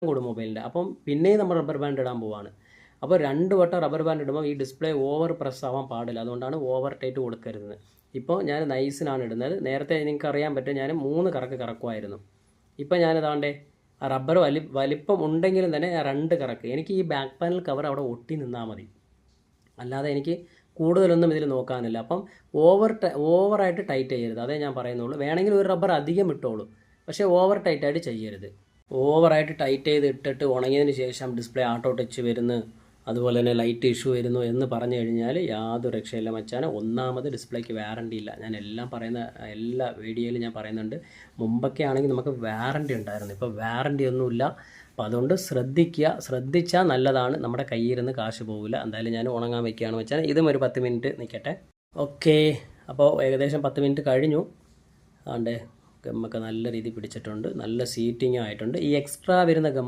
കൂടും മൊബൈലിൻ്റെ. അപ്പം പിന്നെയും നമ്മൾ റബ്ബർ ബാൻഡ് ഇടാൻ പോവാണ്. അപ്പോൾ 2 വട്ടം റബ്ബർ ബാൻഡ് ഇടുമ്പോൾ ഈ ഡിസ്പ്ലേ ഓവർ പ്രസ് ആവാൻ പാടില്ല. അതുകൊണ്ടാണ് ഓവർ ടൈറ്റ് കൊടുക്കരുത്. ഇപ്പോൾ ഞാൻ നൈസിനാണ് ഇടുന്നത്. നേരത്തെ നിങ്ങൾക്ക് അറിയാൻ പറ്റും ഞാൻ 3 കറക്ക് കറക്കുമായിരുന്നു. ഇപ്പോൾ ഞാനിതാണ്ടേ റബ്ബർ വലിപ്പം ഉണ്ടെങ്കിലും തന്നെ 2 കറക്ക്. എനിക്ക് ഈ ബാക്ക് പാനൽ കവർ അവിടെ ഒട്ടി നിന്നാൽ മതി, അല്ലാതെ എനിക്ക് കൂടുതലൊന്നും ഇതിൽ നോക്കാനില്ല. അപ്പം ഓവറായിട്ട് ടൈറ്റ് ചെയ്യരുത്, അതേ ഞാൻ പറയുന്നുള്ളൂ. വേണമെങ്കിൽ ഒരു റബ്ബർ അധികം ഇട്ടോളൂ, പക്ഷേ ഓവർ ടൈറ്റായിട്ട് ചെയ്യരുത്. ഓവറായിട്ട് ടൈറ്റ് ചെയ്ത് ഇട്ടിട്ട് ഉണങ്ങിയതിന് ശേഷം ഡിസ്പ്ലേ ആട്ടോ ടച്ച് വരുന്നു, അതുപോലെ തന്നെ ലൈറ്റ് ഇഷ്യൂ വരുന്നു എന്ന് പറഞ്ഞു കഴിഞ്ഞാൽ യാതൊരു രക്ഷയില്ല മച്ചാനെ. ഒന്നാമത് ഡിസ്പ്ലേക്ക് വാറണ്ടി ഇല്ല. ഞാൻ എല്ലാ വീഡിയോയിലും ഞാൻ പറയുന്നുണ്ട്. മുമ്പൊക്കെ ആണെങ്കിൽ നമുക്ക് വാറണ്ടി ഉണ്ടായിരുന്നു, ഇപ്പോൾ വാറണ്ടി ഒന്നുമില്ല. അപ്പോൾ അതുകൊണ്ട് ശ്രദ്ധിച്ചാൽ നല്ലതാണ്. നമ്മുടെ കയ്യിൽ കാശ് പോകില്ല. എന്തായാലും ഞാൻ ഉണങ്ങാൻ വയ്ക്കുകയാണ് വെച്ചാൽ ഇതും ഒരു 10 മിനിറ്റ് നിൽക്കട്ടെ. ഓക്കെ, അപ്പോൾ ഏകദേശം 10 മിനിറ്റ് കഴിഞ്ഞു. അതുകൊണ്ട് ഗമ്മൊക്കെ നല്ല രീതിയിൽ പിടിച്ചിട്ടുണ്ട്, നല്ല സീറ്റിങ്ങും ആയിട്ടുണ്ട്. ഈ എക്സ്ട്രാ വരുന്ന ഗമ്മ്